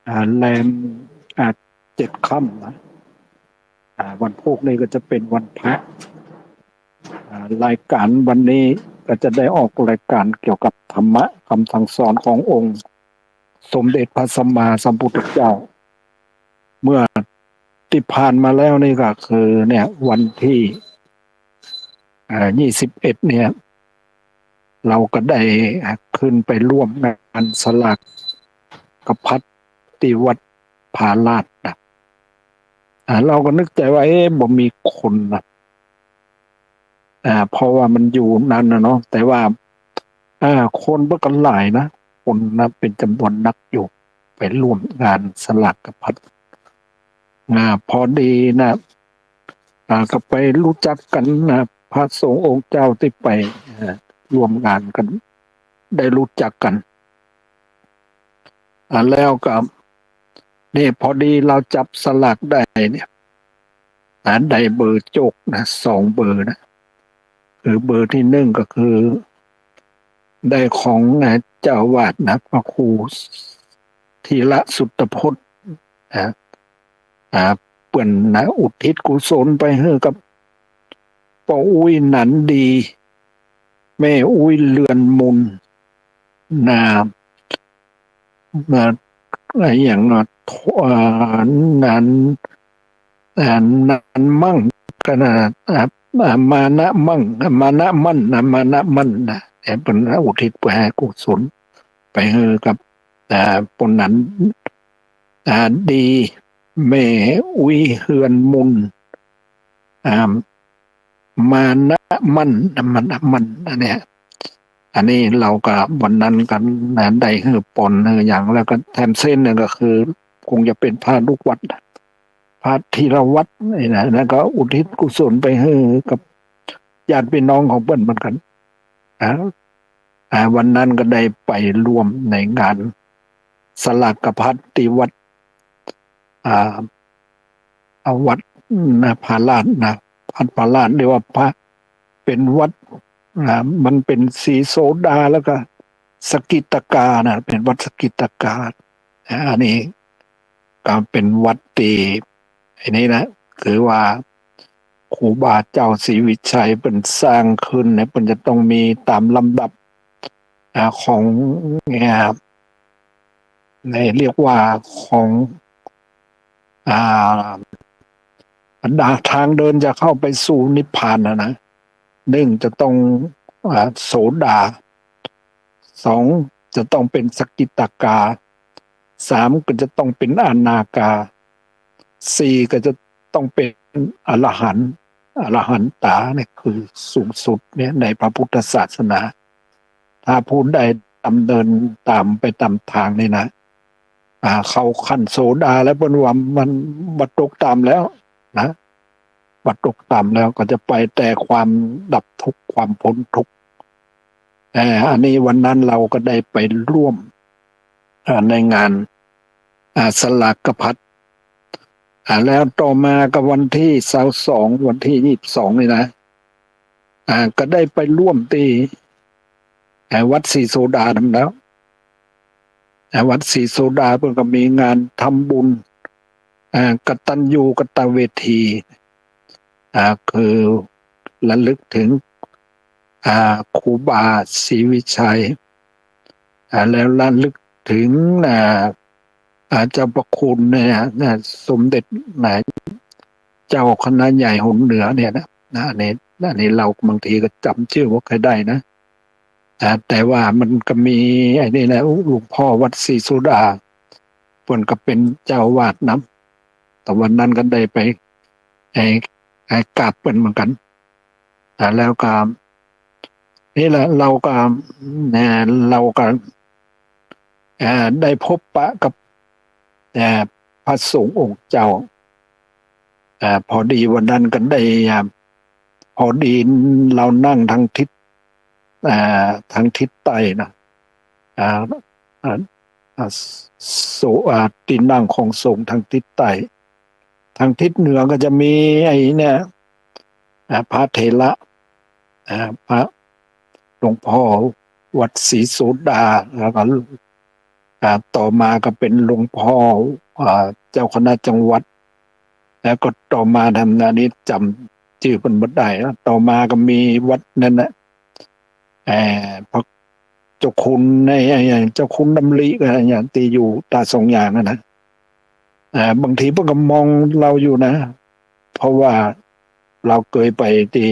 แรม7 ค่ำนะวันพุธนี้ก็จะเป็นวันพระรายการวันนี้ก็จะได้ออกรายการเกี่ยวกับธรรมะคำสั่งสอนขององค์สมเด็จพระสัมมาสัมพุทธเจ้าเมื่อที่ผ่านมาแล้วนี่ก็คือเนี่ยวันที่21เนี่ยเราก็ได้ขึ้นไปร่วมงานสลากกพัดที่วัดผาลาดนะเราก็นึกใจว่าบ่มีคนนะเพราะว่ามันอยู่นั่นนะเนาะแต่ว่าคนเมื่อกันหลายนะคนนะเป็นจำนวนนักอยู่ไปร่วมงานสลากกพัดพอดีนะก็ไปรู้จักกันนะพระสงฆ์องค์เจ้าที่ไปร่วมงานกันได้รู้จักกันแล้วก็นี่พอดีเราจับสลากได้เนี่ยได้เบอร์โจกนะ2 เบอร์นะคือเบอร์ที่1ก็คือได้ของเจ้าวาดนะพระครูธีระสุตพจน์นะเปิ่นนะอุทิศกุศลไปให้กับป้าอุ้ยหนันดีแม่อุ้ยเลือนมุนนาอะไรอย่างนั้นนั้นมั่งขนาดมานะมั่งมานะมั่นนะมานะมั่นนะแต่เป็นอุทิศไปให้กุศลไปให้กับปนนั้นดีแม่อุ้ยเฮือนมุนมานะมั่นมานะมั่นอันเนี้ยอันนี้เราก็วันนั้นกันได้คือปนอย่างแล้วก็แถมเส้นเนี่ยก็คือคงจะเป็นพระลูกวัดพระธีรวัตรนี่นะแล้วก็อุทิศกุศลไปให้กับญาติพี่น้องของเปิ้นเหมือนกันนะวันนั้นก็ได้ไปร่วมในงานสลากพัดที่วัดวัดนะผาลาดนะพัดผาลาดเรียกว่าพระเป็นวัดมันเป็นสีโสดาแล้วก็สกิตกานะเป็นวัดสกิตกาอันนี้ก็เป็นวัดตีอันนี้นะคือว่าครูบาเจ้าศรีวิชัยเป็นสร้างขึ้นเนี่ยเป็นจะต้องมีตามลำดับของในเรียกว่าของบรรดาทางเดินจะเข้าไปสู่นิพพานนะ1จะต้องโสดา2จะต้องเป็นสกิตากา3ก็จะต้องเป็นอนาคา4ก็จะต้องเป็นอรหันต์อรหันตาเนี่ยคือสูงสุดเนี่ยในพระพุทธศาสนาถ้าผู้ใดดำเนินตามไปตามทางนี่นะเข้าขั้นโสดาแล้วเป็นว่ามันบัดตกตามแล้วนะบัดตกตามแล้วก็จะไปแต่ความดับทุกข์ความพ้นทุกข์อันนี้วันนั้นเราก็ได้ไปร่วมในงานสลากพัดแล้วต่อมากับวันที่22วันที่22นี่นะก็ได้ไปร่วมที่วัดศรีโสดาทำแล้ววัดศรีโสดาเพิ่งก็มีงานทำบุญกตัญญูกตเวทีคือระลึกถึงครูบาศรีวิชัยแล้วระลึกถึงเจ้าประคุณเนี่ยสมเด็จเจ้าคณะใหญ่หนเหนือเนี่ยนะอันนี้เราบางทีก็จำชื่อว่าใครได้นะแต่ว่ามันก็มีไอ้นี่นะหลวงพ่อวัดศรีสุดาเพิ่นก็เป็นเจ้าวาดนะแต่วันนั้นก็ได้ไปกราบเพิ่นเหมือนกันแล้วก็นี่แหละเราก็ได้พบปะกับพระสงฆ์องค์เจ้าพอดีวันนั้นกันได้พอดีเรานั่งทางทิศใต้นะโสตีนั่งของสงฆ์ทางทิศใต้ทางทิศเหนือก็จะมีไอ้เนี่ยพระเถระพระหลวงพ่อวัดศรีโสดาแล้วก็ ต่อมาก็เป็นหลวงพ่อเจ้าคณะจังหวัดแล้วก็ต่อมาทำอันนี้จำชื่อเป็นบัดได้แล้วต่อมาก็มีวัดนั่นแหละพระเจ้าคุณในอย่างเจ้าคุณดำริก็อย่างตีอยู่ตาสองอย่างนะบางทีเพิ่งก็มองเราอยู่นะเพราะว่าเราเคยไปที่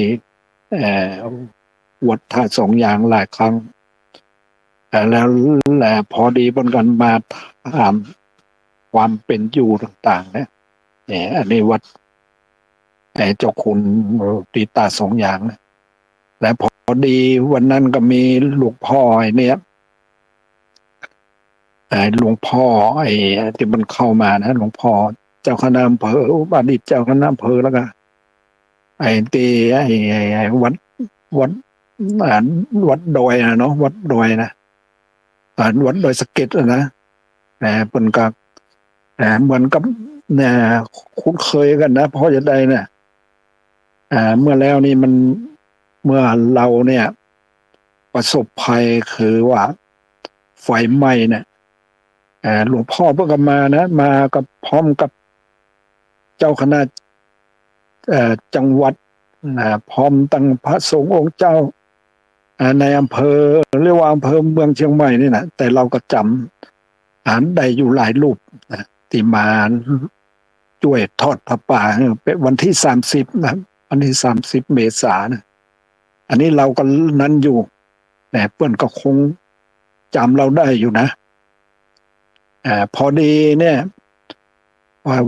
วัดท่าสองอย่างหลายครั้งแล้วแหละพอดีบนกันมาถามความเป็นอยู่ต่างๆนะอันนี้วัดเจ้าคุณตีตาสองอย่างนะและพอดีวันนั้นก็มีหลวงพ่อไอ้เนี่ยหลวงพ่อที่มันเข้ามานะหลวงพ่อเจ้าคณะอำเภออดีตเจ้าคณะอำเภอแล้วก็ตีวัดวัดวัดดอยนะเนาะวัดดอยนะวัดดอยสะเก็ดนะเป็นกับเหมือนกับเนี่ยคุ้นเคยกันนะเพราะจะได้เนี่ยเมื่อแล้วนี่มันเมื่อเราเนี่ยประสบภัยคือว่าไฟไหม้เนี่ยหลวงพ่อเพิ่งกลับมานะมากับพร้อมกับเจ้าคณะจังหวัดพร้อมตั้งพระสงฆ์องค์เจ้าในอำเภอเรียกว่าอำเภอเมืองเชียงใหม่นี่นะแต่เราก็จำได้อยู่หลายรูปนะที่มาช่วยทอดพระป่าเป็นวันที่30นะวันที่30เมษายนนะอันนี้เราก็นั้นอยู่แต่เพื่อนก็คงจำเราได้อยู่นะพอดีเนี่ยว่า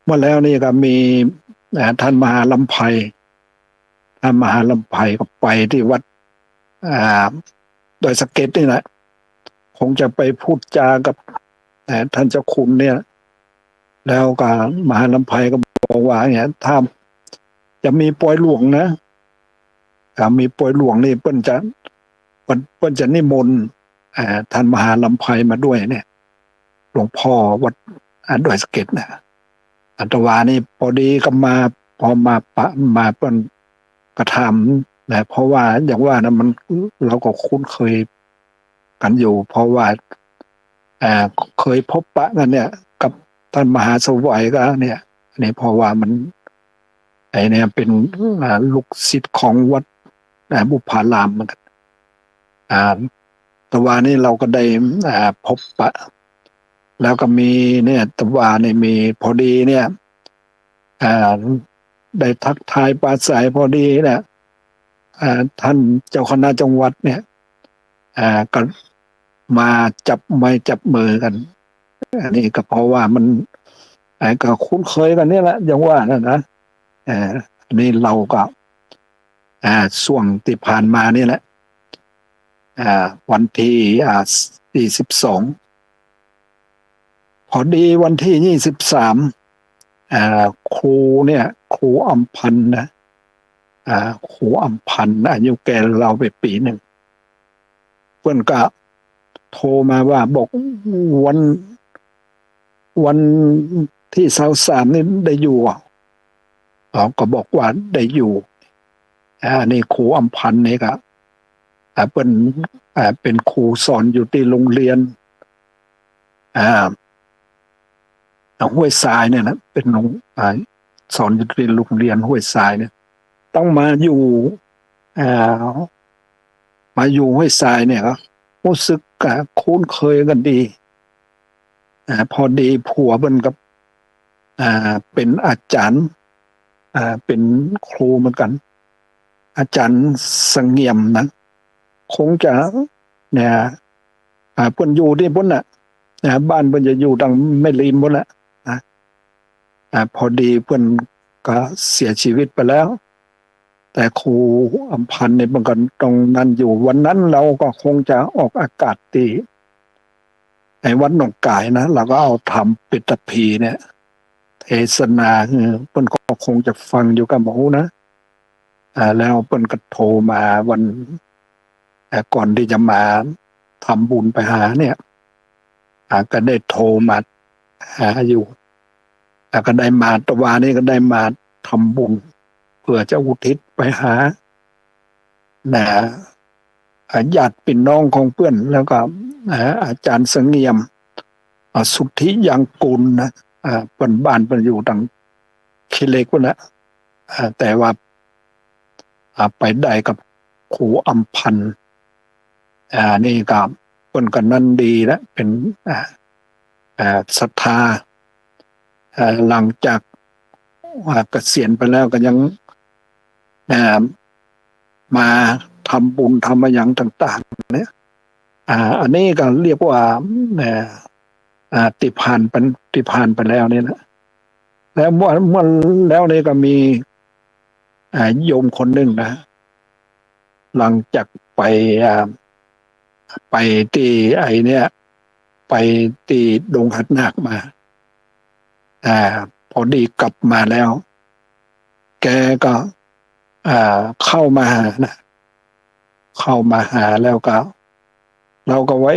เมื่อแล้วนี่ก็มีท่านมหาลำไพท่านมหาลำไพก็ไปที่วัดโดยสะเก็ตนี่แหละคงจะไปพูดจากับท่านเจ้าคุณเนี่ยแล้วก็มหาลำไพก็บอกว่าเนี่ยถ้าจะมีปอยหลวงนะมีปอยหลวงนี่เปิ้นจะนิมนต์ท่านมหาลำไพมาด้วยเนี่ยหลวงพ่อวัดดอยสะเก็ดนะอัตวานี่พอดีก็มาพอมาเปิ้นกระทำนะเพราะว่าอย่างว่านะมันเราก็คุ้นเคยกันอยู่เพราะว่าเคยพบปะกันเนี่ยกับท่านมหาสวัยก็เนี่ยนี่เพราะว่ามันเนี่ยเป็นลูกศิษย์ของวัดบุพารามเหมือนกันแต่ว่านี่เราก็ได้พบปะแล้วก็มีเนี่ยแต่ว่านี่มีพอดีเนี่ยได้ทักทายปราศัยพอดีเนี่ยท่านเจ้าคณะจังหวัดเนี่ยก็มาจับไม้จับมือกันอันนี้ก็เพราะว่ามันก็คุ้นเคยกันนี่แหละอย่างว่านะอันนี้เราก็ช่วงที่ผ่านมานี่แหละวันที่42พอดีวันที่23ครูเนี่ยครูอำพันธ์นะครูอำพันธ์อายุแก่เราไปปีหนึ่งเพื่อนก็โทรมาว่าบอกวันที่23นี่ได้อยู่ก็บอกว่าได้อยู่นี่ครูอำพันธ์นี่ก็เป็นครูสอนอยู่ที่โรงเรียนห้วยทรายเนี่ยนะเป็นสอนอยู่ที่โรงเรียนห้วยทรายเนี่ยต้องมาอยู่ห้วยทรายเนี่ยก็รู้สึกคุ้นเคยกันดีพอดีผัวเบิ่นกับเป็นอาจารย์เป็นครูเหมือนกันอาจารย์เสงี่ยมนะคงจะเนี่ยเพิ่นอยู่ที่พุ่นน่ะบ้านเพิ่นจะอยู่ทางแม่ริมพุ่นแหละพอดีเพิ่นก็เสียชีวิตไปแล้วแต่ครูอำพันธ์เนี่ยมันก็ตรงนั้นอยู่วันนั้นเราก็คงจะออกอากาศตีในวัดหนองกายนะเราก็เอาทำปิตพีเนี่ยเทศนาเพิ่นก็คงจะฟังอยู่กับหมูนะแล้วเพิ่นก็โทรมาวันก่อนที่จะมาทำบุญไปหาเนี่ยก็ได้โทรมาหาอยู่ก็ได้มาตะวานี่ก็ได้มาทำบุญเพื่อจะอุทิศไปหาญาติพี่น้องของเพื่อนแล้วก็อาจารย์เสงี่ยม สุทธิยังกุลนะเป็นบ้านเป็นอยู่ดังเคเล็กนะแต่ว่าไปได้กับครูอัมพันธ์นี่ก็เป็นกันนั้นดีแล้วเป็นศรัทธาหลังจากเกษียณไปแล้วก็ยังมาทำบุญทำอะไรอย่างต่างๆเนี่ยอันนี้ก็เรียกว่าติผ่านไปแล้วเนี่ยนะแล้วเมื่อแล้วนี่ก็มีโยมคนหนึ่งนะหลังจากไปที่เนี่ยไปที่ดงหัดนาคมาพอดีกลับมาแล้วแกก็เข้ามาหานะเข้ามาหาแล้วก็เราก็ว่า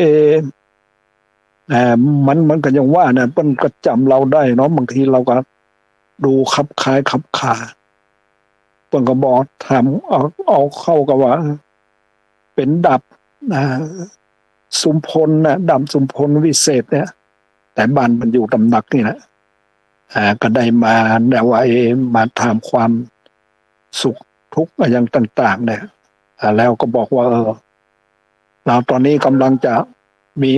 มันก็ยังว่านะมันก็จำเราได้เนาะบางทีเราก็ดูคับคล้ายคับคาเปิ้นก็บอกถามเอาเข้ากับว่าเป็นดับสุมพลนะดับสุมพลวิเศษเนี่ยแต่บ้านมันอยู่ตำหนักนี่แหละก็ได้มาแต่ว่ามาถามความสุขทุกข์อย่างต่างๆเนี่ยแล้วก็บอกว่าเราตอนนี้กำลังจะมี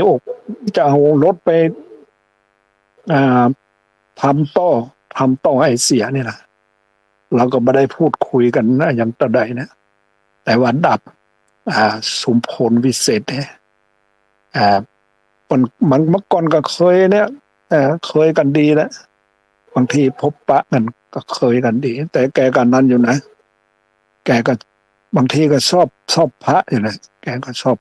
จะเอารถไปทำต่อไอเสียนี่แหละเราก็ไม่ได้พูดคุยกันนะอย่างตะใดนะแต่ว่าดับสุมพลวิเศษเนี่ยมันเมื่อก่อนก็เคยเนี่ยเคยกันดีแล้วบางทีพบปะกันก็เคยกันดีแต่แกกันนั้นอยู่นะแกก็บางทีก็ชอบพระอยู่นะแกก็ชอบ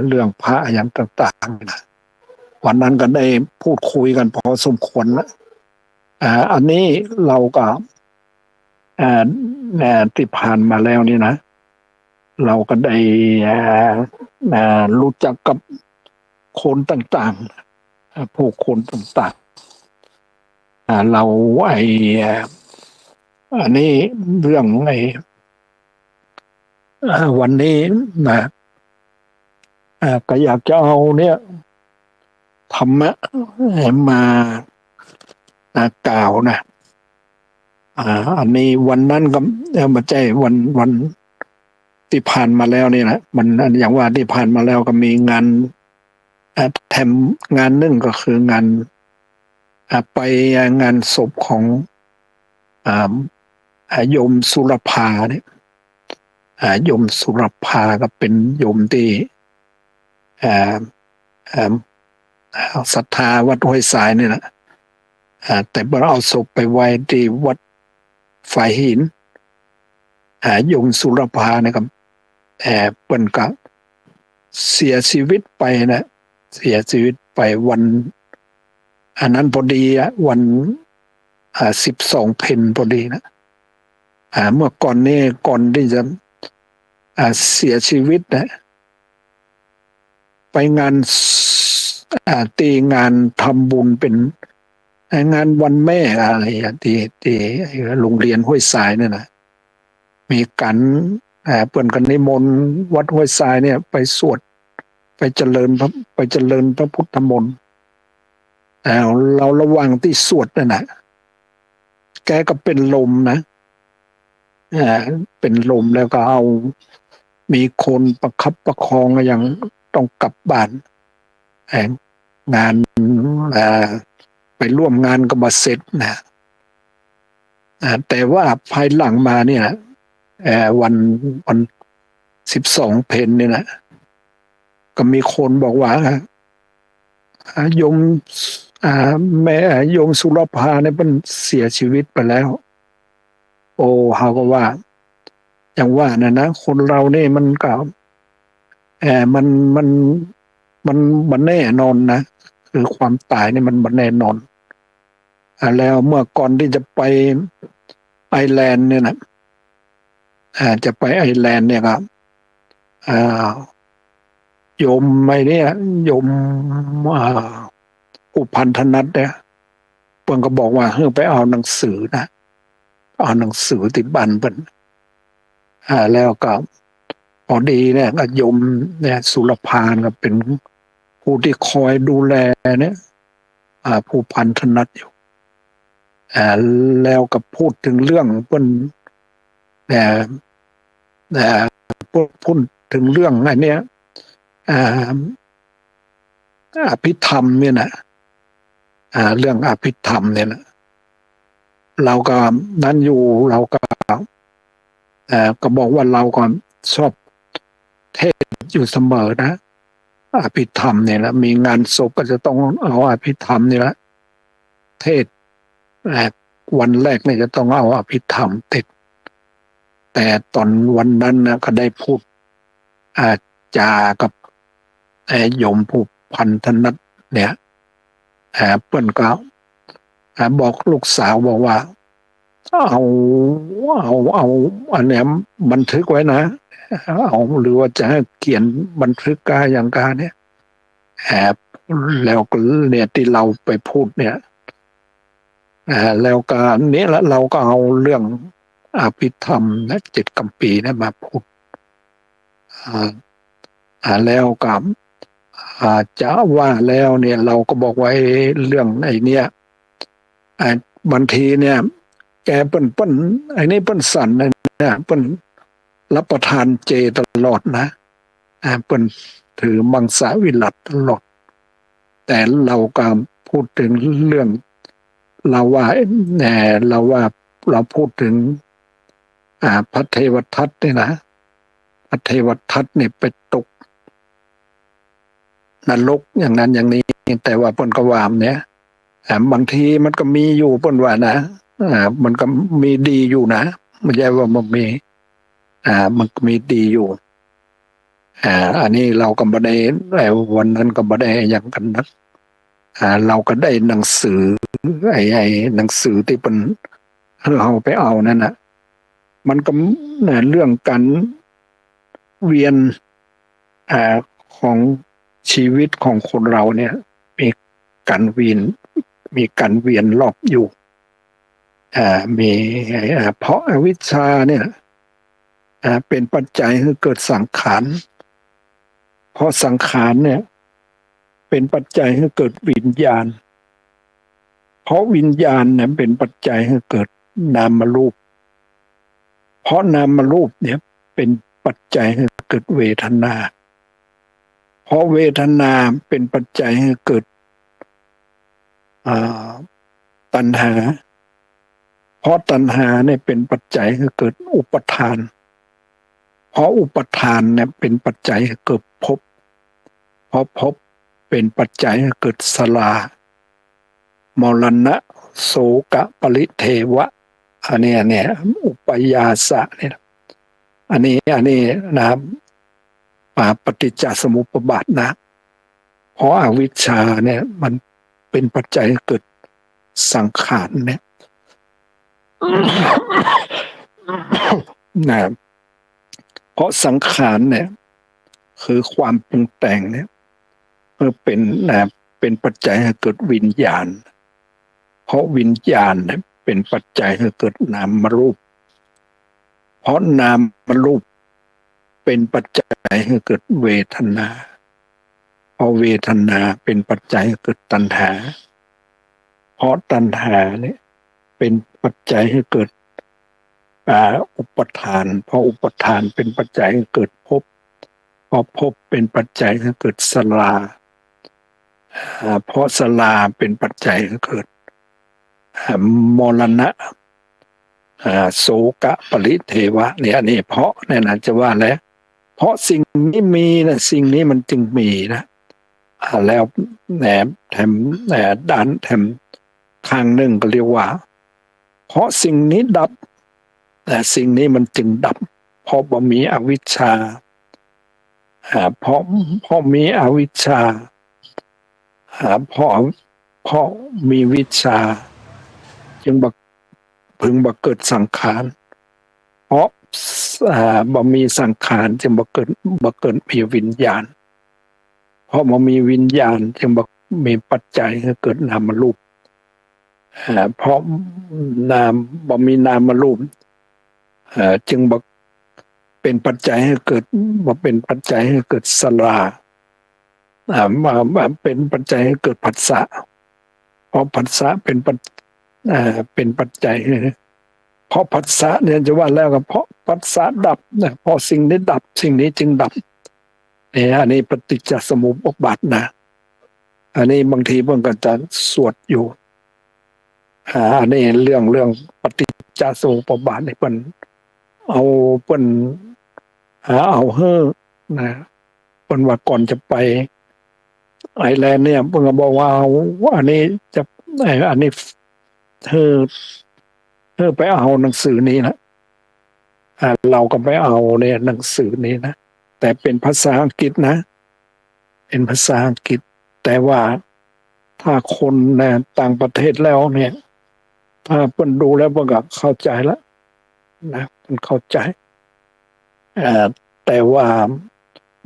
เรื่องพระอย่างต่างๆนะวันนั้นก็ได้พูดคุยกันพอสมควรแล้วอันนี้เราก็ที่ผ่านมาแล้วนี่นะเราก็ได้รู้จักกับคนต่างๆผู้คนต่างๆเราอันนี้เรื่องวันนี้นะก็อยากจะเอาเนี่ยธรรมะมากล่าวนะอันนี้วันนั้นก็ไม่ใช่วันที่ผ่านมาแล้วนี่นะมันอย่างว่าที่ผ่านมาแล้วก็มีงานแถมงานหนึ่งก็คืองานไปงานศพของโยมสุรภาเนี่ยโยมสุรภาก็เป็นโยมที่ศรัทธาวัดห้วยทรายนี่แหละแต่เมื่อเอาศพไปไว้ที่วัดฝ่ายหินโยมสุรภาเนี่ยครับเปิ้นก็เสียชีวิตไปนะเสียชีวิตไปวันอันนั้นพอดีวัน12 เพ็ญพอดีนะเมื่อก่อนที่จะเสียชีวิตนะไปงานตีงานทำบุญเป็นงานวันแม่อะไรที่โรงเรียนห้วยทรายเนี่ยนะมีกันเปิ้นกันนิมนต์วัดห้วยทรายเนี่ยไปสวดไปเจริญพระพุทธมนต์เราระหว่างที่สวดนั่นนะแกก็เป็นลมนะเป็นลมแล้วก็มีคนประคับประคองอย่างต้องกลับบ้านงานไปร่วมงานก็มาเสร็จนะแต่ว่าภายหลังมาเนี่ยวัน12 เพ็ญเนี่ยนะก็มีคนบอกว่าโยมแม่โยมสุรภาเนี่ยมันเสียชีวิตไปแล้วโอ้เขาก็ว่าอย่างว่านะคนเราเนี่ยมันก็มันแน่นอนนะคือความตายเนี่ยมันแน่นอนแล้วเมื่อก่อนที่จะไปไอร์แลนด์เนี่ยนะจะไปไอร์แลนด์เนี่ยครับโยมเนี่ยโยมอุพันธนัทเนี่ยเพิ่นก็บอกว่าเฮ้ยไปเอาหนังสือนะเอาหนังสือติดบ้านเพิ่นแล้วก็พอดีเนี่ยก็โยมเนี่ยสุรภาก็เป็น ผู้ที่คอยดูแลเนี่ยผู้พันธนัดอยู่แล้วก็พูดถึงเรื่องเปิ้นแต่พูดถึงเรื่องอันเนี้ยอภิธรรมเนี่ยนะเรื่องอภิธรรมเนี่ยนะเราก็นั้นอยู่เราก็บอกว่าเราก็ชอบเทศอยู่เสมอนะอภิธรรมเนี่ยนะมีงานศพก็จะต้องเอาอภิธรรมนี่แหละเทศวันแรกเนี่ยจะต้องเอาอภิธรรมติดแต่ตอนวันนั้นนะก็ได้พูดจากับโยมผู้พันธนัดเนี่ยเปิ้นก็บอกลูกสาวบอกว่าเอาอันเนี้ยบันทึกไว้นะเอาหรือว่าจะให้เขียนบันทึกกาอย่างกาเนี่ยแล้วก็เนี่ยที่เราไปพูดเนี่ยแล้วก็นี้แล้วเราก็เอาเรื่องอภิธรรมนะ7 กัมปีนะมาพูดแล้วกับจะว่าแล้วเนี่ยเราก็บอกไว้เรื่องไอ้เนี่ยบางทีเนี่ยแกเปิ้นไอ้นี่เปิ้นสั่นเนี่ยเปิ้นรับประทานเจตลอดนะเปิ้นถือมังสวิรัติตลอดแต่เราก็พูดถึงเรื่องเราว่าเราพูดถึงพระเทวทัตเนี่ยนะพระเทวทัตเนี่ยไปตกนรกอย่างนั้นอย่างนี้แต่ว่าเปิ้นก็วามเนี่ยบางทีมันก็มีอยู่เปิ้นว่านะมันก็มีดีอยู่นะไม่ใช่ว่ามันมีมันก็มีดีอยู่อันนี้เราก็บ่ได้วันนั้นก็บ่ได้อย่างกันนะเราก็ได้หนังสือไอ้หนังสือที่เป็นเราไปเอานั่นน่ะมันก็เรื่องการเวียนของชีวิตของคนเราเนี่ยมีการเวียนรอบอยู่มีเพราะอวิชชาเนี่ยเป็นปัจจัยให้เกิดสังขารเพราะสังขารเนี่ยเป็นปัจจัยให้เกิดวิญญาณเพราะวิญญาณเนี่ยเป็นปัจจัยให้เกิดนามรูปเพราะนามรูปเนี่ยเป็นปัจจัยให้เกิดเวทนาเพราะเวทนาเป็นปัจจัยให้เกิดตัณหาเพราะตัณหาเนี่ยเป็นปัจจัยให้เกิดอุปทานเพราะอุปทานเนี่ยเป็นปัจจัยให้เกิดภพเพราะภพเป็นปัจจัยให้เกิดสลามรณะโสกะปริเทวะอันนี้เนี่ยอุปยาสะเนี่ยอันนี้นะปฏิจจสมุปบาทนะเพราะอวิชชาเนี่ยมันเป็นปัจจัยให้เกิดสังขารเนี่ยนะเพราะสังขารเนี่ยคือความปรุงแต่งเนี่ยเป็นปัจจัยให้เกิดวิญญาณเพราะวิญญาณเนี่ยเป็นปัจจัยให้เกิดนามรูปเพราะนามรูปเป็นปัจจัยให้เกิดเวทนาเพราะเวทนาเป็นปัจจัยให้เกิดตัณหาเพราะตัณหาเนี่ยเป็นปัจจัยให้เกิดอุปทานเพราะอุปทานเป็นปัจจัยให้เกิดภพเพราะภพเป็นปัจจัยให้เกิดสลาเพราะสลาเป็นปัจจัยให้เกิดมรณะโสกะปริเทวะเนี่ยนี่เพราะเนี่ยนะจะว่าแล้วเพราะสิ่งนี้มีนะสิ่งนี้มันจึงมีนะแล้วแถมด้านแถมทางหนึ่งก็เรียกว่าเพราะสิ่งนี้ดับแต่สิ่งนี้มันจึงดับเพราะบ่มีอวิชชาเพราะมีอวิชชาเพราะมีวิชชาจึงพึงเกิดสังขารเพราะบ่มีสังขารจึงบ่เกิดมีวิญญาณเพราะบ่มีวิญญาณจึงบ่มีปัจจัยให้เกิดนามรูปเพราะบ่มีนามรูปจึงบ่เป็นปัจจัยให้เกิดสลา มาเป็นปัจจัยให้เกิดผัสสะเพราะผัสสะเป็นปัจจัยเพราะผัสสะเนี่ยจะว่าแล้วก็เพราะผัสสะดับนะพอสิ่งนี้ดับสิ่งนี้จึงดับเนี่ยอันนี้ปฏิจจสมุปบาทนะอันนี้บางทีเพิ่งก็จะสวดอยู่อันนี้เรื่องปฏิจจสมุปบาทนี่เอาเปิ้นเอาเฮ้อนะเปิ้นว่าก่อนจะไปไอร์แลนด์เนี่ยเพิ่นก็บอกว่าอันนี้จะอันนี้เธอไปเอาหนังสือนี้นะเราก็ไปเอาเนี่ยหนังสือนี้นะแต่เป็นภาษาอังกฤษนะเป็นภาษาอังกฤษแต่ว่าถ้าคนในต่างประเทศแล้วเนี่ยถ้าเพิ่นดูแล้วเพิ่นก็เข้าใจแล้วนะเพิ่นเข้าใจแต่ว่า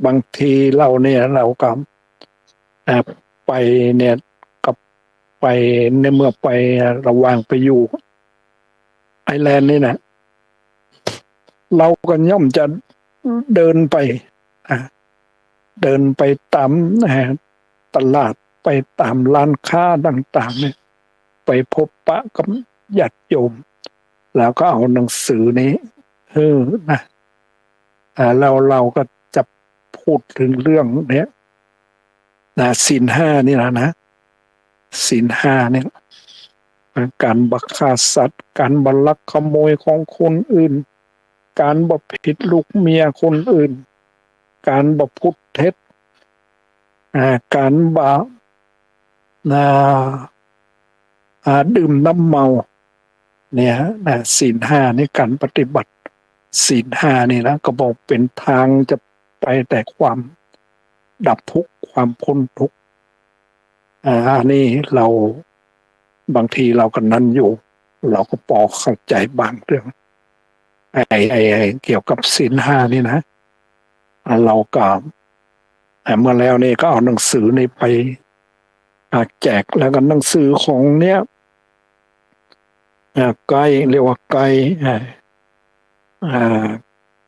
บางทีเราเนี่ยเราก็ไปเนี่ยกับไปในเมื่อไประหว่างไปอยู่ไอร์แลนด์นี่นะเราก็ย่อมจะเดินไปเดินไปตามตลาดไปตามร้านค้าต่างๆเนี่ยไปพบปะกับญาติโยมแล้วก็เอาหนังสือนี้นะเราก็จะพูดถึงเรื่องเนี้ยนะศีลห้านี่นะศีลห้าเนี่ยการบัฆ่าสัตว์การบัลักขโมยของคนอื่นการบ่ผิดลูกเมียคนอื่นการบ่พูดเท็จการบ่ดื่มน้ำเมาเนี่ยนะศีลห้านี่การปฏิบัติศีลห้านี่นะก็บอกเป็นทางจะไปแต่ความดับทุกข์ความพ้นทุกข์นี่เราบางทีเราก็นั้นอยู่เราก็พอเข้าใจบางเรื่องเกี่ยวกับศีลห้านี่นะเราก็เมื่อแล้วนี่ก็เอาหนังสือนี่ไปแจกแล้วก็หนังสือของเนี้ยไกด์เรียกว่าไกด์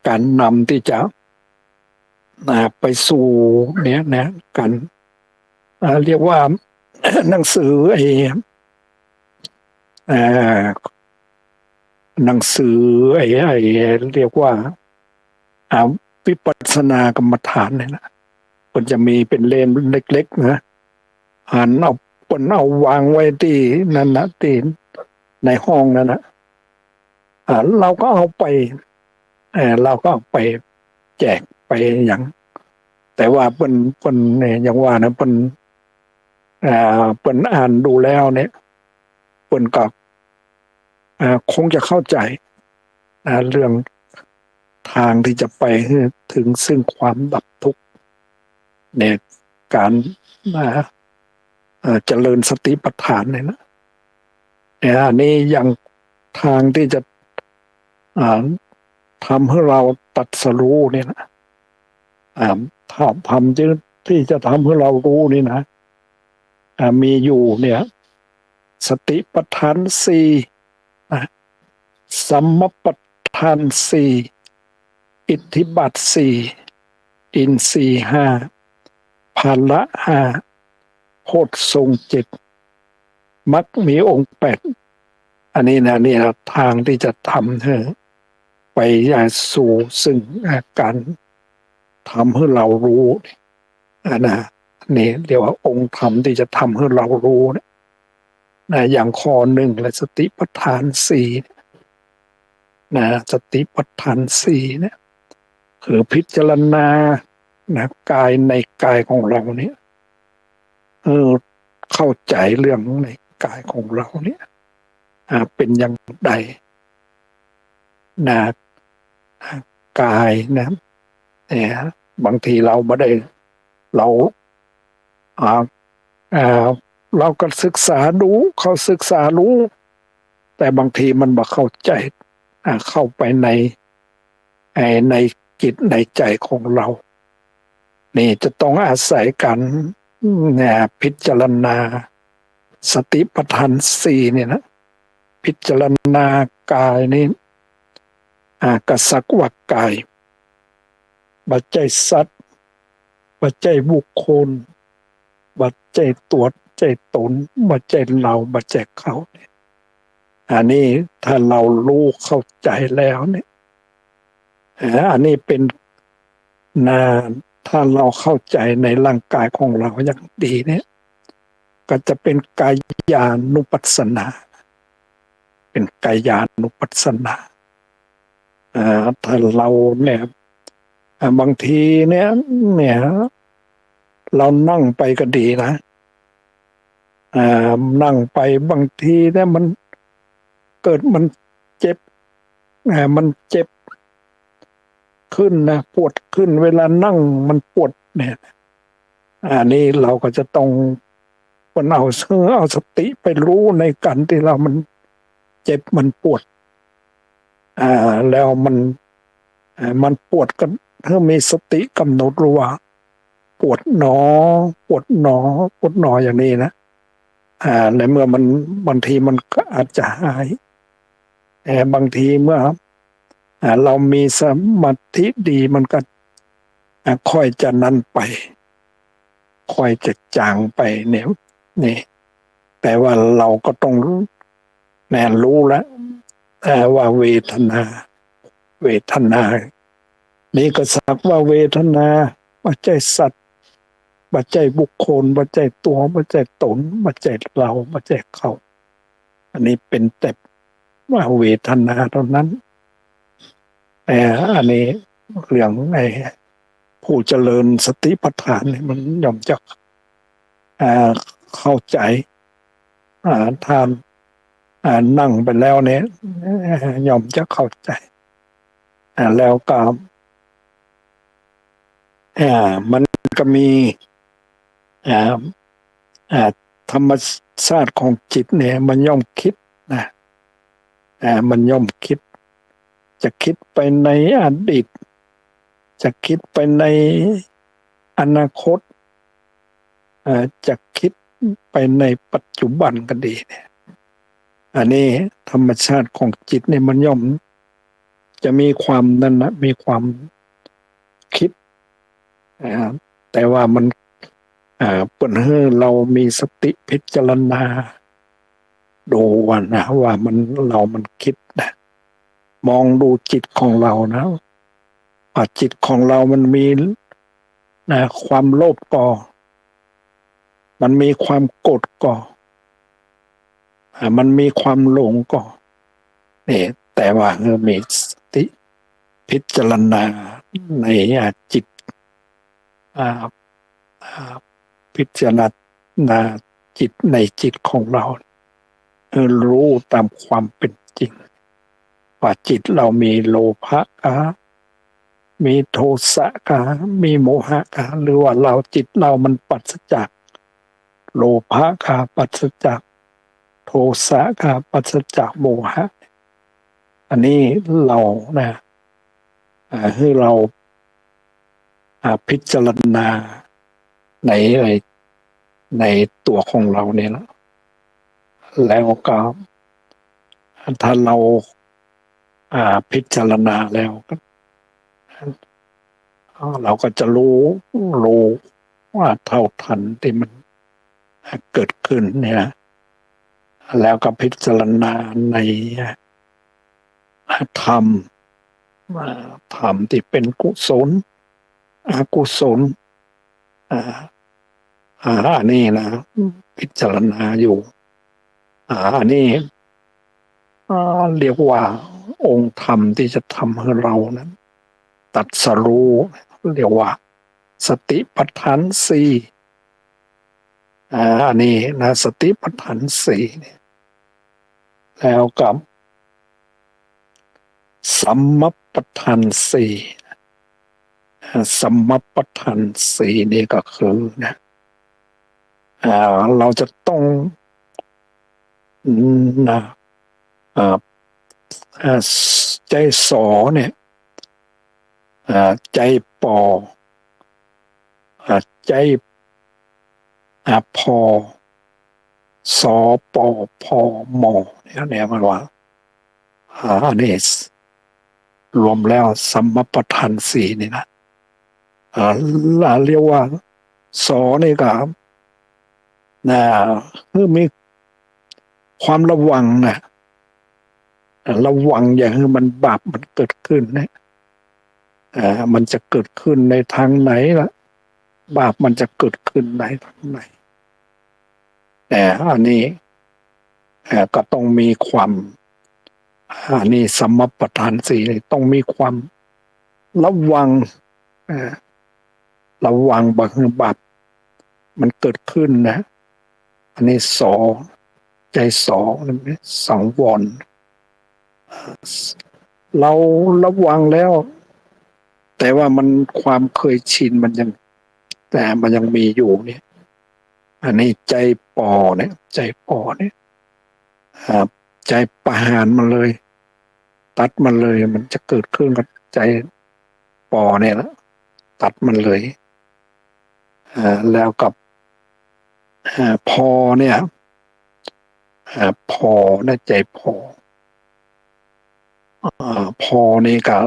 การนำที่จะไปสู่เนี้ยนะการเรียกว่า หนังสือหนังสือเรียกว่าวิปัสสนากรรมฐานเนี่ยนะมันจะมีเป็นเล่มเล็กๆนะเอาวางไว้ที่นั่นนะที่ในห้องนั่นนะเราก็เอาไปแจกไปอย่างแต่ว่าเปิ้นเนี่ยอย่างว่านะเปิ้นอ่านดูแล้วเนี่ยเปิ้นก็คงจะเข้าใจเรื่องทางที่จะไปถึงซึ่งความดับทุกข์เนี่ยการเจริญสติปัฏฐานเนี่ยนะอันนี้อย่างทางที่จะทำให้เราตัดสรู้เนี่ยนะทำที่จะทำให้เรารู้นี่นะมีอยู่เนี่ยสติปัฏฐานสี่สัมมปัฏฐานสี่อิทธิบาทสี่อินทรีย์ห้าภาละห้าโพชฌงค์เจ็ดมรรคมีองค์แปดอันนี้นะนี่ทางที่จะทำให้ไปสู่ซึ่งการทำให้เรารู้นะนี่เรียกว่าองค์ธรรมที่จะทำให้เรารู้นะอย่างข้อหนึ่งและสติปัฏฐานสี่นะสติปัฏฐานสี่เนี่ยคือพิจารณานะกายในกายของเราเนี่ยเข้าใจเรื่องในกายของเราเนี่ยเป็นอย่างใดนะกายนะบางทีเราไม่ได้เราก็ศึกษาดูเขาศึกษารู้แต่บางทีมันบ่เข้าใจเข้าไปในจิตในใจของเรานี่จะต้องอาศัยกันพิจารณาสติปัฏฐานสี่เนี่ยนะพิจารณากายนี่กสักวักกายปัจจัยสัตว์ปัจจัยบุคคล บัดใจตัวใจตนบัดใจเราบัดใจเขาเนี่ยอันนี้ถ้าเรารู้เข้าใจแล้วเนี่ยอันนี้เป็นนาถ้าเราเข้าใจในร่างกายของเราอย่างดีเนี่ยก็จะเป็นกายานุปัสสนาเป็นกายานุปัสสนาถ้าเราเนี่ยบางทีเนี่ยเรานั่งไปก็ดีนะนั่งไปบางทีเนี่ยมันเกิดมันเจ็บมันเจ็บขึ้นนะปวดขึ้นเวลานั่งมันปวดเนี่ยอันนี้เราก็จะต้องเอาสติไปรู้ในการที่เรามันเจ็บมันปวดแล้วมันปวดก็ถ้ามีสติกำหนดรู้ว่าปวดหนอปวดหนอปวดหนออย่างนี้นะในเมื่อมันบางทีมันก็อาจจะหายบางทีเมื่อเรามีสมาธิดีมันก็ค่อยจะนั้นไปค่อยจะจางไปเนี่ยนี่แต่ว่าเราก็ต้องรู้แล้วว่าเวทนานี่ก็สักว่าเวทนาปัจจัยสัตว์ปัจจัยบุคคลปัจจัยตัวปัจจัยตนปัจจัยเราปัจจัยเขาอันนี้เป็นแต่ว่าเวทนาเท่านั้นอันนี้เรื่องผู้เจริญสติปัฏฐานมันย่อมจะเข้าใจท่านนั่งไปแล้วเนี่ยย่อมจะเข้าใจแล้วก็มันก็มีธรรมชาติของจิตเนี่ยมันย่อมคิดนะมันย่อมคิดจะคิดไปในอดีตจะคิดไปในอนาคตจะคิดไปในปัจจุบันก็ดีเนี่ยอันนี้ธรรมชาติของจิตเนี่ยมันย่อมจะมีความนั่นนะมีความคิดแต่ว่ามันเปิดให้เรามีสติพิจารณาดูว่ามันคิดนะมองดูจิตของเรานะว่าจิตของเรามันมีความโลภก่อมันมีความโกรธก่อมันมีความหลงก่อนี่แต่ว่ามีสติพิจารณาในจิตพิจารณาจิตในจิตของเรารู้ตามความเป็นจริงว่าจิตเรามีโลภะมีโทสะมีโมหะหรือว่าจิตเรามันปราศจากโลภะปราศจากโทสะปราศจากโมหะอันนี้เราให้เราพิจารณาในตัวของเราเนี่ยนะแล้วก็ถ้าเราพิจารณาแล้วเราก็จะรู้ว่าเท่าทันที่มันเกิดขึ้นเนี่ยแล้วก็พิจารณาในธรรมที่เป็นกุศลอกุศลอันนี้นะพิจารณาอยู่อันนี้เรียกว่าองค์ธรรมที่จะทำให้เรานั้นตรัสรู้เรียกว่าสติปัฏฐานสี่อันนี้นะสติปัฏฐานสี่เนี่ยแล้วกับสัมมัปปทานสี่สัมมัปปทานสี่นี่ก็คือนะเราจะต้องนะใจสอเนี่ยใจปอใจพอสอปอพอมอเนี่ยมันว่าอันนี้รวมแล้วสัมมัปปทานสี่นี่นะเรียกว่าสอนี่ก็ นะคือมีความระวังนะระวังอย่าให้มันบาปมันเกิดขึ้นนะมันจะเกิดขึ้นในทางไหนล่ะบาปมันจะเกิดขึ้นในทางไหนแต่อันนี้ก็ต้องมีความอันนี้สัมมาประธานสี่ต้องมีความระวังอ่าระวังบาปมันเกิดขึ้นนะอันนี้ใจสังวรเราระวังแล้ว แต่ว่ามันความเคยชินมันยังแต่มันยังมีอยู่เนี่ยอันนี้ใจปอเนี่ยใจปอเนี่ยใจประหารมันเลย ตัดมันเลยมันจะเกิดขึ้นกับใจปอเนี่ยละตัดมันเลยแล้วกับพอเนี่ยพอนะใจพอนี่ก็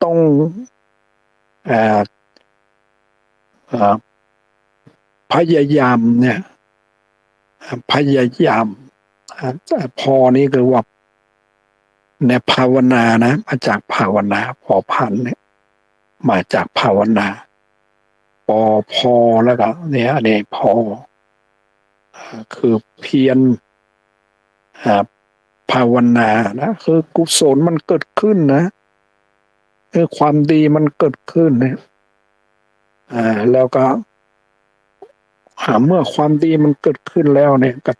ต้องอ่าพยายามเนี่ยพยายามพอนี้คือว่าในภาวนานะมาจากภาวนาพอพันเนี่ยมาจากภาวนาปอพอแล้วก็เนี่ยอันนี้พอคือเพียรภาวนานะคือกุศลมันเกิดขึ้นนะคือความดีมันเกิดขึ้นเนี่ยแล้วก็เมื่อความดีมันเกิดขึ้นแล้วเนี่ยก็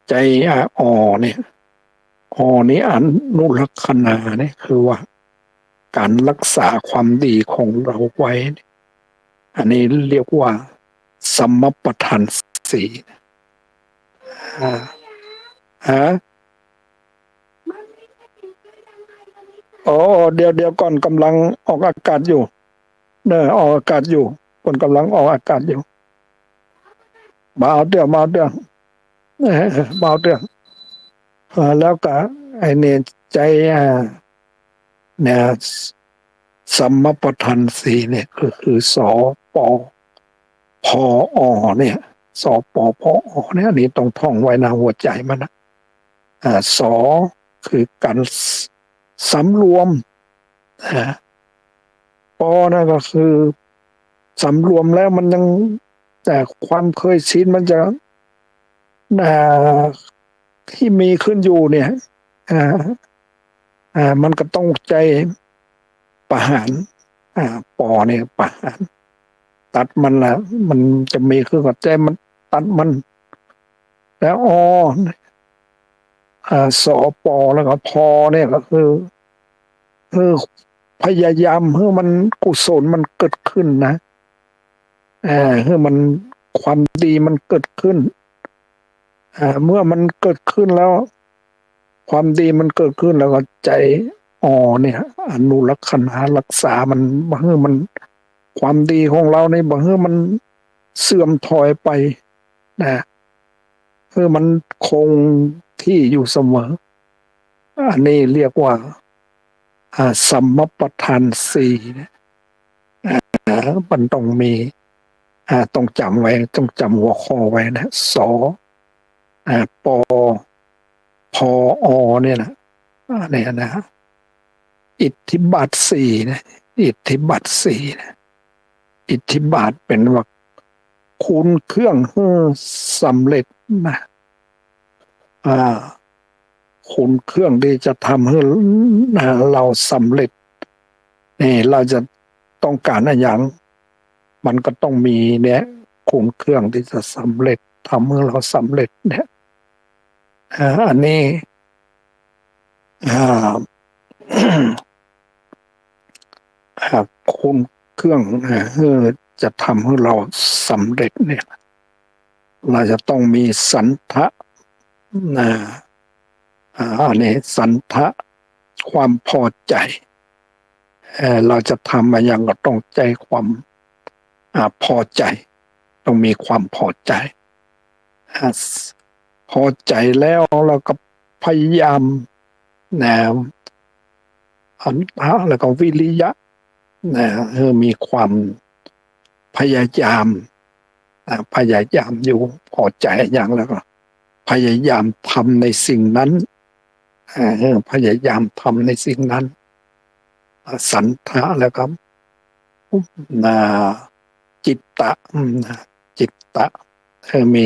ใจอ่อเนี่ยนี้อนุรักษณาเนี่ยคือว่าการรักษาความดีของเราไว้อันนี้เรียกว่าสัมมปทานสี่ฮะอ๋อเดี๋ยวก่อนกำลังออกอากาศอยู่ออกอากาศอยู่คนกำลังออกอากาศอยู่มาเอาเรื่องมาเอาเรื่องมาเอาเรื่องแล้วก็ไอเนี่ยใจเนี่ยสัมมปทานสี่เนี่ยคือสอปอพอเนี่ยสอปอพอเนี่ยอันนี้ต้องท่องไว้ในหัวใจมันนะสอคือการสำรวมปอนะก็คือสำรวมแล้วมันยังแต่ความเคยชินมันจะที่มีขึ้นอยู่เนี่ยมันก็ต้องใจประหารปอเนี่ยประหารตัดมันละมันจะมีคือกับใจมันตัดมันแล้วสอปอแล้วก็พอเนี่ยก็คือพยายามให้มันกุศลมันเกิดขึ้นนะให้มันความดีมันเกิดขึ้นเมื่อมันเกิดขึ้นแล้ว ความดีมันเกิดขึ้นแล้วก็ใจเนี่ยอนุรักษณารักษามันบ่ให้มันความดีของเราในบ่ให้มันเสื่อมถอยไปนะคือมันคงที่อยู่เสมออันนี้เรียกว่าสัมมปทานสี่นะมันต้องมีต้องจำไว้ต้องจำหัวข้อไว้นะสอปอพอเนี่ยนะเนี่ยนะอิทธิบาทสี่นะอิทธิบาทสี่นะอิทธิบาทเป็นว่าคุณเครื่องสำเร็จนะคุณเครื่องที่จะทำให้เราสำเร็จนี่เราจะต้องการอะไรอย่างมันก็ต้องมีเนี่ยคุณเครื่องที่จะสำเร็จทำให้เราสำเร็จเนี่ยอันนี้คุณเครื่องจะทำให้เราสำเร็จเนี่ยเราจะต้องมีสันทะอันนี้สันทะความพอใจเราจะทำอะไรอย่างก็ต้องใจความพอใจต้องมีความพอใจพอใจแล้วเราก็พยายามอันทะแล้วก็วิริยะมีความพยายาม พยายามอยู่พอใจอย่างแล้วก็พยายามทำในสิ่งนั้นพยายามทำในสิ่งนั้นสันทะแล้วก็นาจิตตะจิตตะมี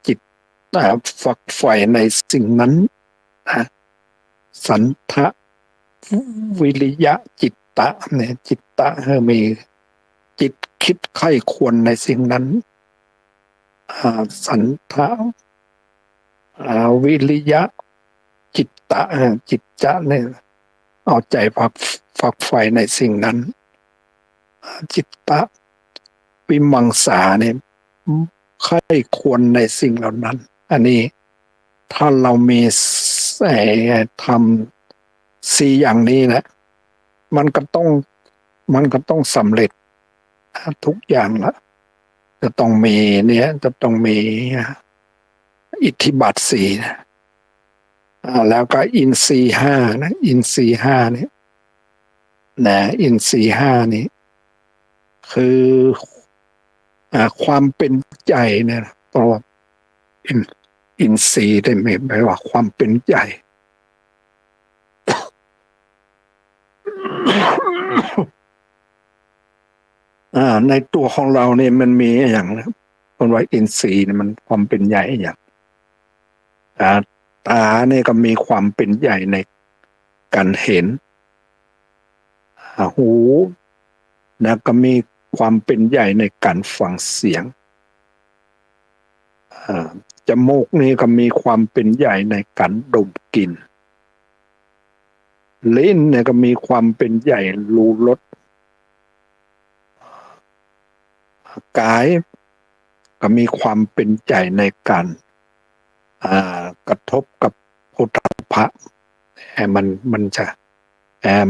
จิตฝักใฝ่ในสิ่งนั้นสันทะวิริยะจิตตะเนี่ยจิตตะมีจิตคิดใคร่ควรในสิ่งนั้นสันทะวิริยะจิตตะจิตจะเนี่ยเอาใจฝักใฝ่ในสิ่งนั้นจิตตะวิมังสาเนี่ยใคร่ควรในสิ่งเหล่านั้นอันนี้ถ้าเรามีทำสี่อย่างนี้นะมันก็ต้องสำเร็จทุกอย่างละจะต้องมีเนี่ยจะต้องมีอิทธิบาทสี่นะแล้วก็อินทรีย์ห้านะอินทรีย์ห้านี่นะอินทรีย์ห้านี่คือความเป็นใจเนี่ยตัวอินทรีย์ได้หมายว่าความเป็นใจในตัวของเราเนี่ยมันมีอย่างนะคนว่าอินทรีย์เนี่ยมันความเป็นใหญ่อย่างตาเนี่ยก็มีความเป็นใหญ่ในการเห็นหูนะก็มีความเป็นใหญ่ในการฟังเสียงจมูกนี่ก็มีความเป็นใหญ่ในการดมกลิ่นลิ้นเนี่ยก็มีความเป็นใหญ่รู้รสกายก็มีความเป็นใหญ่ในการกระทบกับโผฏฐัพพะมันจะ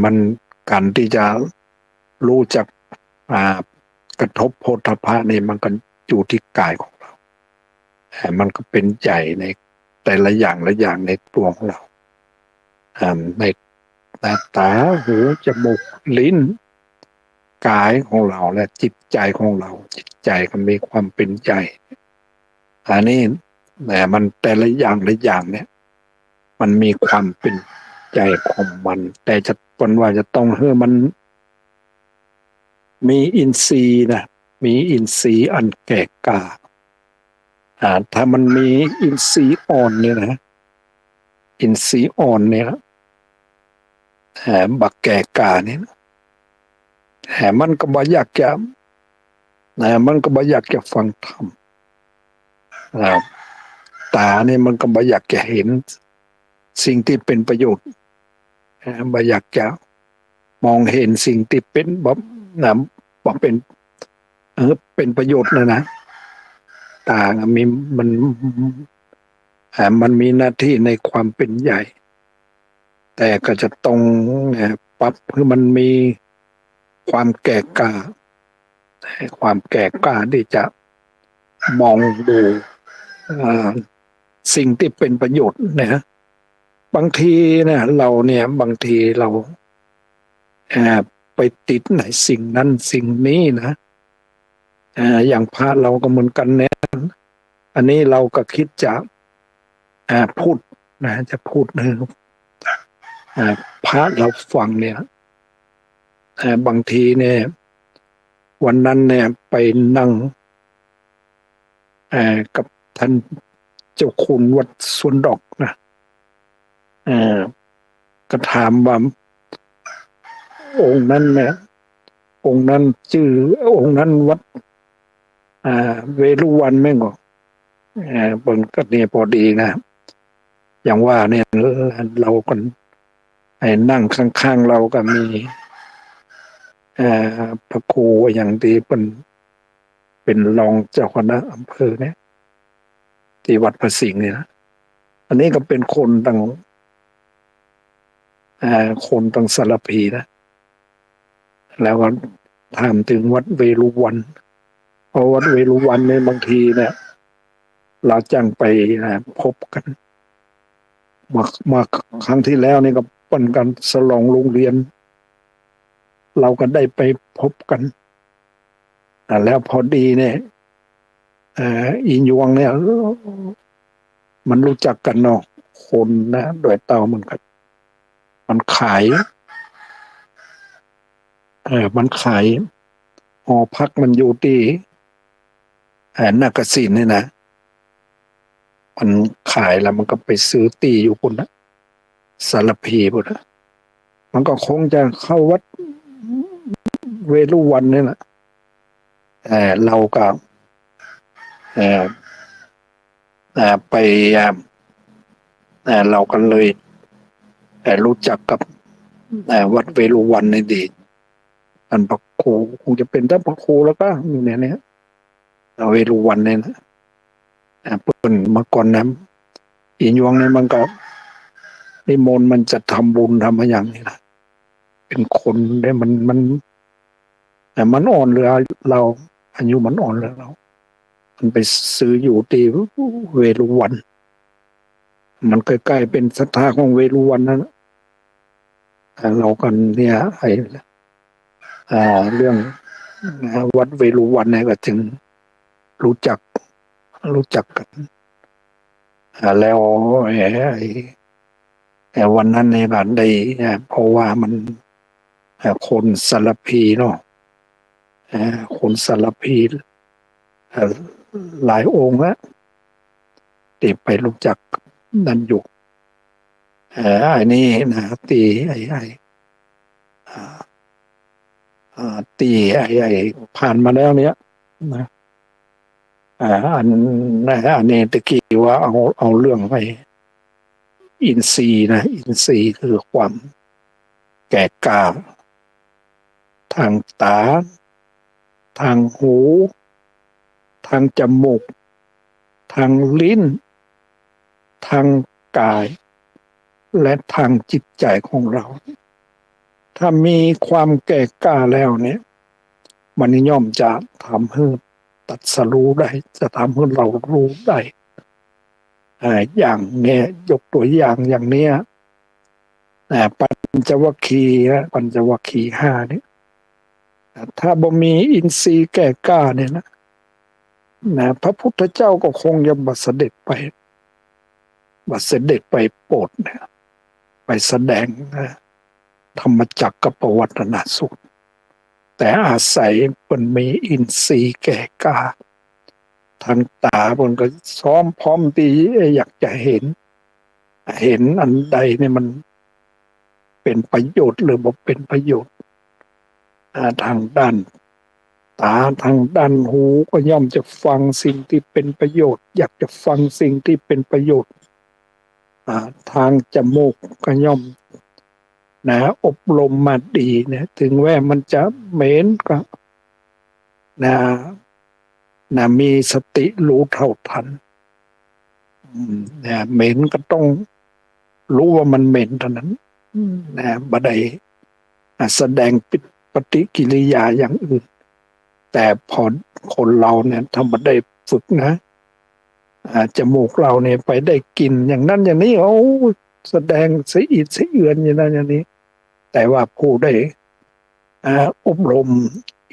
มันการที่จะรู้จักกระทบโผฏฐัพพะนี่มันก็อยู่ที่กายของเรามันก็เป็นใหญ่ในแต่ละอย่างในตัวของเราในตาหูจมูกลิ้นกายของเราและจิตใจของเราจิตใจก็มีความเป็นใหญ่อันนี้มันแต่ละอย่างเนี่ยมันมีความเป็นใจของมันแต่จะเป็นว่าจะต้องให้มันมีอินทรีย์นะมีอินทรีย์อันแก่กล้าถ้ามันมีอินทรีย์อ่อนเนี่ยนะอินทรีย์อ่อนเนี่ยบักแก่กล้าเนี่ยมันก็บ่อยากจะมันก็บ่อยากจะฟังธรรมตาเนี่ยมันก็บ่อยากจะเห็นสิ่งที่เป็นประโยชน์บ่อยากจะมองเห็นสิ่งที่เป็นบ่เป็นประโยชน์นะตามีมันมีหน้าที่ในความเป็นใหญ่แต่ก็จะต้องปรับให้มันมีความแก่กล้าที่จะมองดูสิ่งที่เป็นประโยชน์นะบางทีเนี่ยเราเนี่ยบางทีเราไปติดในสิ่งนั้นสิ่งนี้นะอย่างพระเราก็เหมือนกันเนี่ยอันนี้เราก็คิดจะพูดนะจะพูดนะพระเราฟังเนี่ยบางทีเนี่ยวันนั้นเนี่ยไปนั่งกับท่านเจ้าคุณวัดสวนดอกนะก็ถามว่าองค์นั้นเนี่ยองค์นั้นชื่อองค์นั้นวัดเวรุวันแม่งก็บนก็เนี่ยพอดีนะอย่างว่าเนี่ยเราคนนั่งข้างๆเราก็มีพระครูอย่างดีเป็นรองเจ้าคณะอำเภอเนี่ยที่วัดพระสิงห์เนี่ยนะอันนี้ก็เป็นคนต่างสารพีนะแล้วก็ถามถึงวัดเวรุวันเพราะวัดเวรุวันเนี่ยบางทีเนี่ยเราจังไปพบกันมาครั้งที่แล้วนี่ก็เป็นการฉลองโรงเรียนเราก็ได้ไปพบกันแล้วพอดีเนี่ย อียวงเนี่ยมันรู้จักกันเนาะคนนะโดยเตามันขายมันขายหอพักมันอยู่ที่นากสินเนี่ยนะมันขายแล้วมันก็ไปซื้อตีอยู่คนนะสารพีพุ่นนะมันก็คงจะเข้าวัดเวรุวันนี่แหละเราก็เอ่อไปเราก็เลยรู้จักกับวัดเวรุวันในดีท่านพระครูคงจะเป็นท่านพระครูแล้วก็เนี่ยเวรุวันเนี่ยนะเปิ้นเมื่อก่อนนะอียวงเนี่ยมันก็นิมนต์มันจะทำบุญทำอะไรอย่างนี้นะเป็นคนได้มันอ่อนเรือเราอายุมันอ่อนเรือเรามันไปซื้ออยู่ที่เวรุวันมันใกล้ๆเป็นศรัทธาของเวรุวันนั้นเรากันเนี่ยเรื่องวัดเวรุวันเนี่ยก็จึงรู้จักกันแล้ววันนั้นในบ้านได้เพราะว่ามันคนสารพีเนาะคนสารพีหลายองค์แล้วที่ไปรู้จักนั่นอยู่ไอ้นี่นะตีตีผ่านมาแล้วเนี้ยนะอันอันนี้ตะกี้ว่าเอาเรื่องไปอินทรีย์นะอินทรีย์คือความแก่กล้าทางตาทางหูทางจมูกทางลิ้นทางกายและทางจิตใจของเราถ้ามีความแก่กล้าแล้วเนี่ยมันย่อมจะทำให้ตัดสรู้ได้จะทำให้เรารู้ได้อย่างเนี้ยยกตัวอย่างอย่างเนี้ยปัญจวัคคีย์ปัญจวัคคีย์ห้าเนี่ยถ้าบ่มีอินทรีย์แก่กล้าเนี่ยนะพระพุทธเจ้าก็คงจะบัดเสด็จไปโปรดเนี่ยไปแสดงธรรมจักรกับปวัตนสูตรแต่อาศัยมันมีอินทรีย์แก่กล้าทางตาบนก็ซ้อมพร้อมตีอยากจะเห็นอันใดเนี่ยมันเป็นประโยชน์หรือบ่เป็นประโยชน์ทางด้านตาทางด้านหูก็ย่อมจะฟังสิ่งที่เป็นประโยชน์อยากจะฟังสิ่งที่เป็นประโยชน์ทางจมูกก็ย่อมอบรมมาดีเนี่ยถึงแม้มันจะเหม็นก็มีสติรู้เท่าทันเหม็นก็ต้องรู้ว่ามันเหม็นเท่านั้นบัดใดแสดงปฏิกิริยาอย่างอื่นแต่พอคนเราเนี่ยทำมาได้ฝึกนะจมูกเราเนี่ยไปได้กลิ่นอย่างนั้นอย่างนี้แสดงสะอิดสะเอือนอย่างนั้นอย่างนี้แต่ว่าผู้ได้อบรม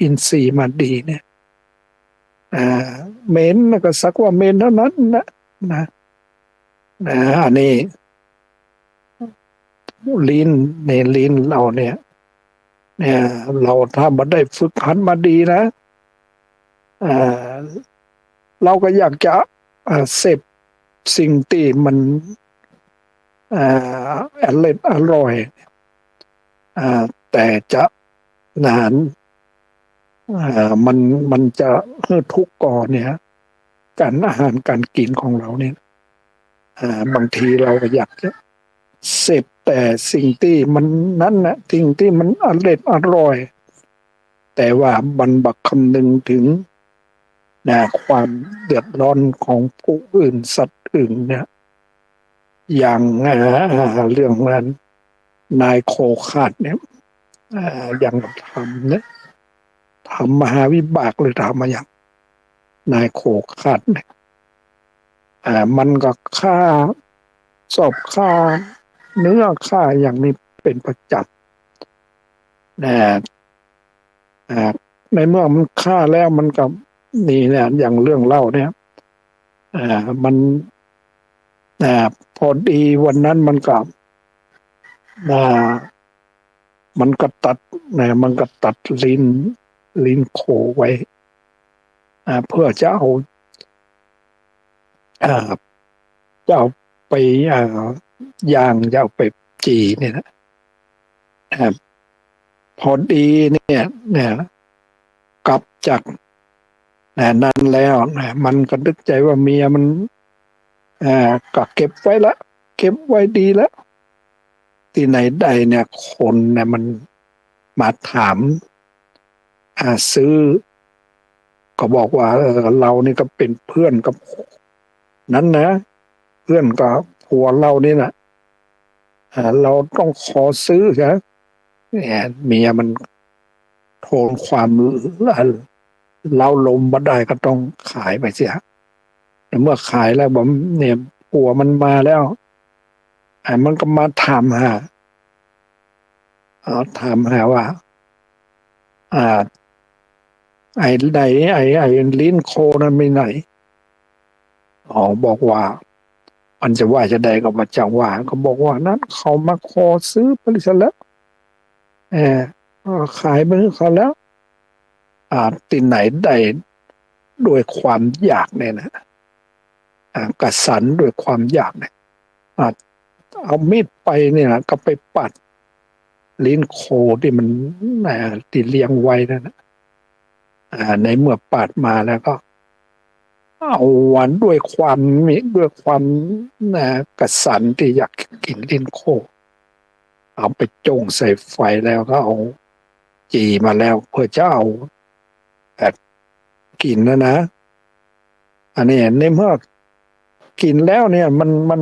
อินทรีย์มาดีเนี่ยเมนก็สักว่าเมนเท่านั้นนะอันนี้ลิ้นเราเนี่ยเราถ้ามาได้ฝึกหัดมาดีนะเราก็อยากจะเสพสิ่งที่มันอร่อยแต่จะนานมันจะทุกข์ก่อนเนี่ยการอาหารการกินของเราเนี่ยบางทีเราก็อยากจะเสพแต่สิ่งที่มันนั่นนะสิ่งที่มันอร่อยแต่ว่ามันบักคำนึงถึงความเดือดร้อนของผู้อื่นสัตว์อื่นเนี่ยอย่างเรื่องนั้นนายโคขาดเนี่ยอย่างทำเนี่ยทำมหาวิบากเลยทำมาอย่างนายโคขาดเนี่ยมันก็ฆ่าสอบฆ่าเนื้อฆ่าอย่างนี้เป็นประจำในเมื่อมันฆ่าแล้วมันก็ นี่เนี่ยอย่างเรื่องเล่าเนี่ยมันพอดีวันนั้นมันกับอ่ามันก็ตัดมันก็ตัดลิ้นโคไว้เพื่อจะเอาอ่าจะเอาไปย่างจะเอาไปจีเนี่ยนะครับพอดีเนี่ยกลับจากนั้นแล้วมันก็นึกใจว่าเมียมันก็เก็บไว้ละเก็บไว้ดีแล้วที่ไหนได้เนี่ยคนเนี่ยมันมาถามซื้อก็บอกว่าเรานี่ก็เป็นเพื่อนกับนั้นนะเพื่อนกับผัวเรานี่นะเราต้องขอซื้อครับเนี่ยเมียมันทนความเล้าลมมาได้ก็ต้องขายไปเสียแต่เมื่อขายแล้วผมเนี่ยผัวมันมาแล้วมันก็มาถามหาถามหาว่าอ่าไอ้ไหนไอ้ลิ้นโคนั้นไม่ไหนบอกว่ามันจะว่าจะได้ก็มาจังว่าก็บอกว่านั้นเขามาขอซื้อไปแล้วเออขายมือเขาแล้วติไหนได้ด้วยความอยากเนี่ยนะกระสันด้วยความอยากเนี่ยเอามีดไปเนี่ยนะก็ไปปัดลิ้นโคที่มันที่เลี้ยงไว้นั่นนะในเมื่อปัดมาแล้วก็เอาวันด้วยความกระสันที่อยากกินลิ้นโคเอาไปจ้งใส่ไฟแล้วก็เอาจีมาแล้วเพื่อจะเอาแบบกินนะอันนี้ในเมื่อกินแล้วเนี่ยมัน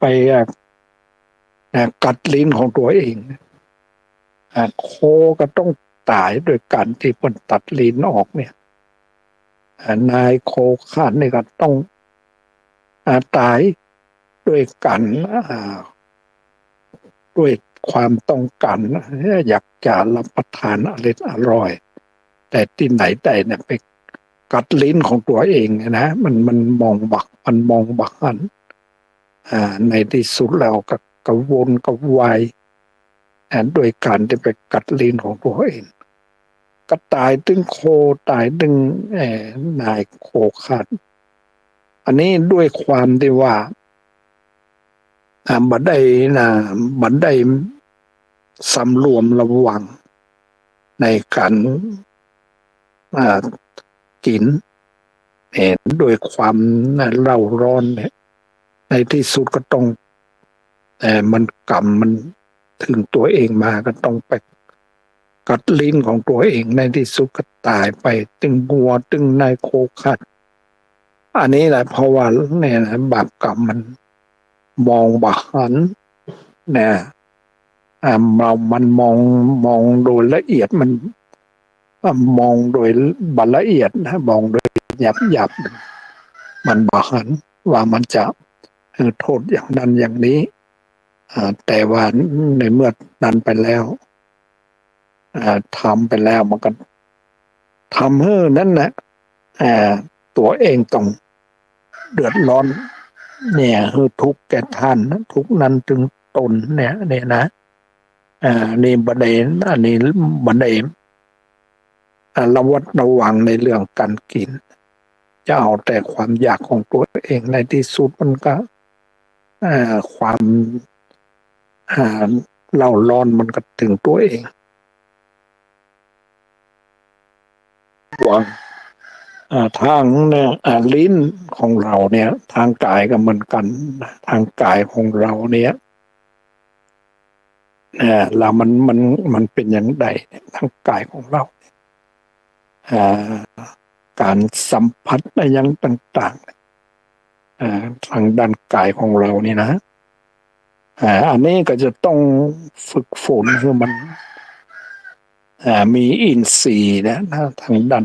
ไปกัดลิ้นของตัวเองโคก็ต้องตายโดยการที่มันตัดลิ้นออกเนี่ยนายโคขาดนี่ก็ต้องตายด้วยกันด้วยความต้องการอยากจะรับประทานอร่อยแต่ที่ไหนได้เนี่ยไปกัดลิ้นของตัวเองนะมันมองบักอันในที่สุดแล้วก็กระวนกระวายโดยการที่ไปกัดลิ้นของตัวเองก็ตายตึงโคตายตึงนายโคขาดอันนี้ด้วยความที่ว่าบันได้สำรวมระวังในการกินเห็นด้วยความเร่าร้อนเนี่ยในที่สุดก็ต้องมันกรรมมันถึงตัวเองมาก็ต้องไปกัดลิ้นของตัวเองในที่สุดก็ตายไปตึงงัวตึงนายโคขัดอันนี้แหละเพราะว่าเนี่ยนะบาปกรรมมันมองบาหันเนี่ยมันมองโดยละเอียดมันมองโดยบละเอียดนะมองโดยหยับมันบาหันว่ามันจะโทษอย่างนั้นอย่างนี้แต่ว่าในเมื่อนั้นไปแล้วทำไปแล้วมันก็ทำให้นั่นนะตัวเองต้องเดือดร้อนเนี่ยคือทุกข์แก่ท่านทุกข์นั้นถึงตนเนี่ยนะนี่บันไดอันนี้บันไดระวัดระวังในเรื่องการกินจะเอาแต่ความอยากของตัวเองในที่สุดมันก็ความเล่าร้อนมันก็ถึงตัวเองหวังทางเนี่ยลิ้นของเราเนี่ยทางกายก็เหมือนกันทางกายของเราเนี่ยเรามันเป็นอย่างใดทางกายของเราการสัมผัสในอย่างต่างๆทางด้านกายของเรานี่นะอันนี้ก็จะต้องฝึกฝนคือมันมีอินทรีย์นะทางด้าน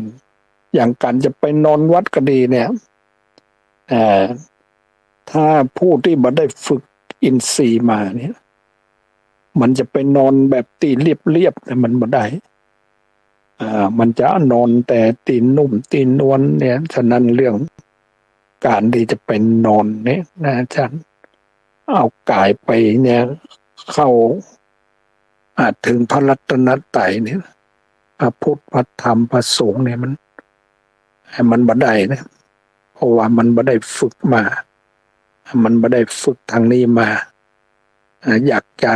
อย่างการจะไปนอนวัดก็ดีเนี่ยถ้าผู้ที่มาได้ฝึกอินทรีย์มาเนี่ยมันจะไปนอนแบบตีเรียบๆแต่มันไม่ได้ มันจะนอนแต่ตีนนุ่มตีนนวลเนี่ยฉะนั้นเรื่องการที่จะเป็นนอนเนี่ยนะฉันเอากายไปเนี่ยเข้าถึงพระรัตนตรัยเนี่ยพระพุทธพระธรรมพระสงฆ์เนี่ยมันบ่ได้นะเพราะว่ามันบ่ได้ฝึกมามันบ่ได้ฝึกทางนี้มาอยากจะ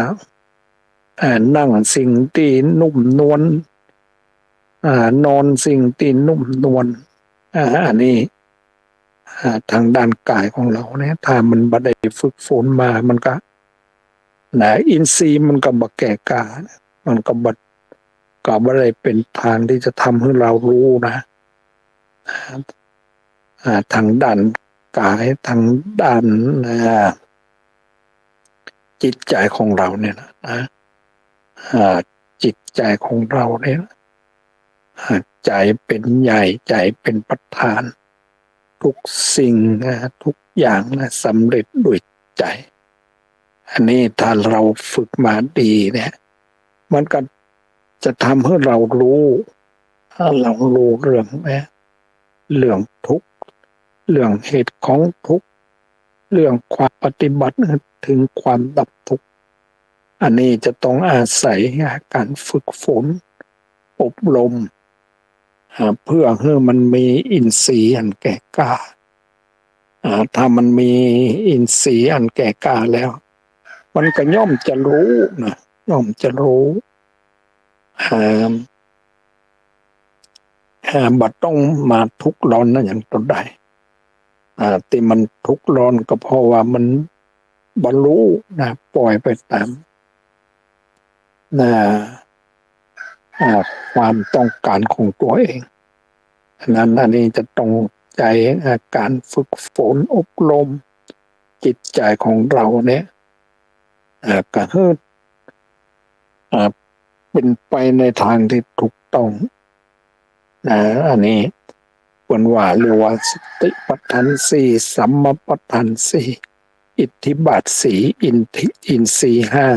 นั่งสิ่งที่นุ่มนวลนอนสิ่งที่นุ่มนวลอันนี้ทางด้านกายของเราเนี่ยถ้ามันบ่ได้ฝึกฝนมามันก็อินทรีย์มันก็บ่แก่กล้ามันก็บ่ได้เป็นทางที่จะทำให้เรารู้นะทางด้านกายทางด้านจิตใจของเราเนี่ยนะจิตใจของเราเนี่ยใจเป็นใหญ่ใจเป็นประธานทุกสิ่งทุกอย่างนะสำเร็จด้วยใจอันนี้ถ้าเราฝึกมาดีเนี่ยมันก็จะทำให้เรารู้ถ้าเรารู้เรื่องเรื่องทุกข์เรื่องเหตุของทุกข์เรื่องความปฏิบัติถึงความดับทุกข์อันนี้จะต้องอาศัยการฝึกฝนอบรมเพื่อให้มันมีอินทรีย์อันแก่กล้าถ้ามันมีอินทรีย์อันแก่กล้าแล้วมันก็ย่อมจะรู้นะย่อมจะรู้บัดต้องมาทุกข์ร้อนนะอย่างตัวใดที่มันทุกข์ร้อนก็เพราะว่ามันบรรลุนะปล่อยไปตามความต้องการของตัวเองนั้นอันนี้จะต้องใจการฝึกฝนอบรมจิตใจของเราเนี่ยก็ให้เป็นไปในทางที่ถูกต้องอันนี้ควรว่าเรียกว่าสติปัฏฐานสี่สัมมาปัฏฐานสี่อิทธิบาทสี่อินทรีย์ห้า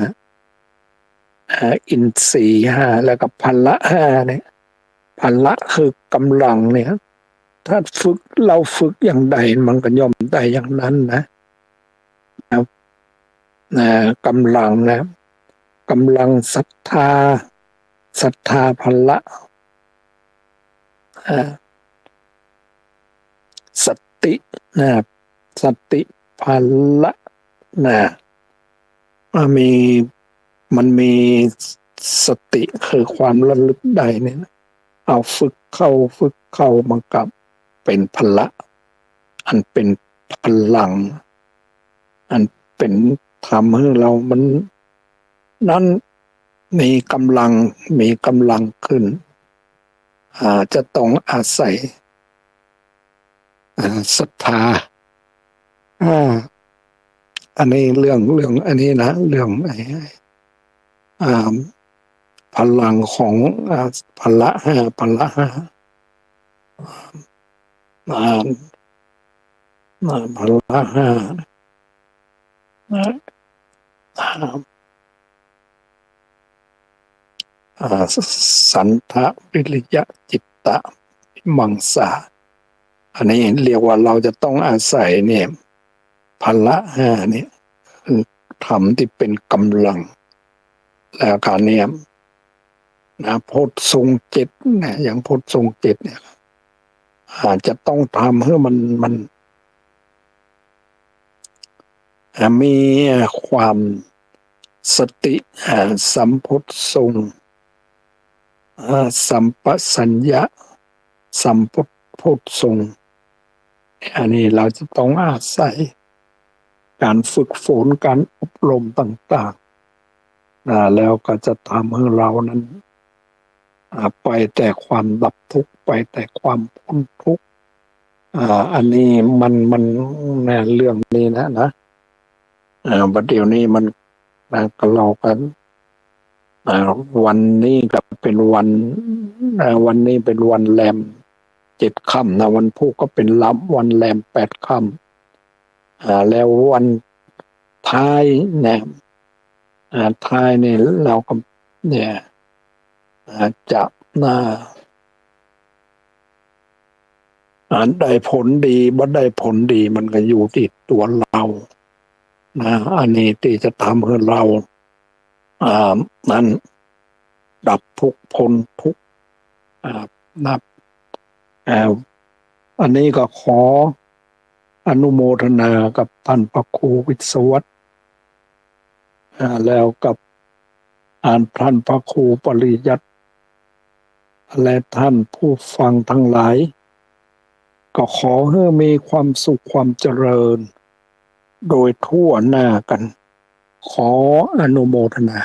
อินทรีย์ห้าแล้วก็พละห้าเนี่ยพละคือกำลังเนี่ยถ้าเราฝึกอย่างใดมันก็ย่อมได้อย่างนั้นนะกำลังนะกำลังศรัทธาพละสติสติพละมันมีสติคือความระลึกได้เนี่ยเอาฝึกเข้ามันกับเป็นพละอันเป็นพลังอันเป็นทำให้เรามันนั้นมีกำลังขึ้นจะต้องอาศัยศรัทธาอันนี้เรื่องอันนี้นะเรื่องพลังของพละห้าพละห้าพละห้าสันทะวิริยะจิตตะมังสาอันนี้เรียกว่าเราจะต้องอาศัยเนี่ยพละห้าเนี่ยคือธรรมที่เป็นกำลังแล้วการเนี่ยโพชฌงค์เจ็ดเนี่ยอย่างโพชฌงค์เจ็ดเนี่ยอาจจะต้องทำให้มันมีความสติสัมโพชฌงค์สัมปสัญญะสัมโพชฌงค์อันนี้เราจะต้องอาศัยการฝึกฝนการอบรมต่างๆแล้วก็จะทำให้เรานั้นไปแต่ความดับทุกข์ไปแต่ความพ้นทุกข์อันนี้มันเรื่องนี้นะบัดเดี๋ยวนี้มันก็เรากันวันนี้ก็เป็นวันนี้เป็นวันแรม7 ค่ำนะวันพุธก็เป็นวันแรม8 ค่ำแล้ววันท้ายเนี่ยท้ายเนี่ยเราก็เนี่ยจะ อันได้ผลดีบ่ได้ผลดีมันก็อยู่ที่ตัวเรานะอันนี้ที่จะทำให้เรานั้นดับทุกข์พ้นทุกข์นับอ่าอันนี้ก็ขออนุโมทนากับท่านพระครูวิศวัตรแล้วกับท่านพระครูปริยัติและท่านผู้ฟังทั้งหลายก็ขอให้มีความสุขความเจริญโดยทั่วหน้ากันขออนุโมทนา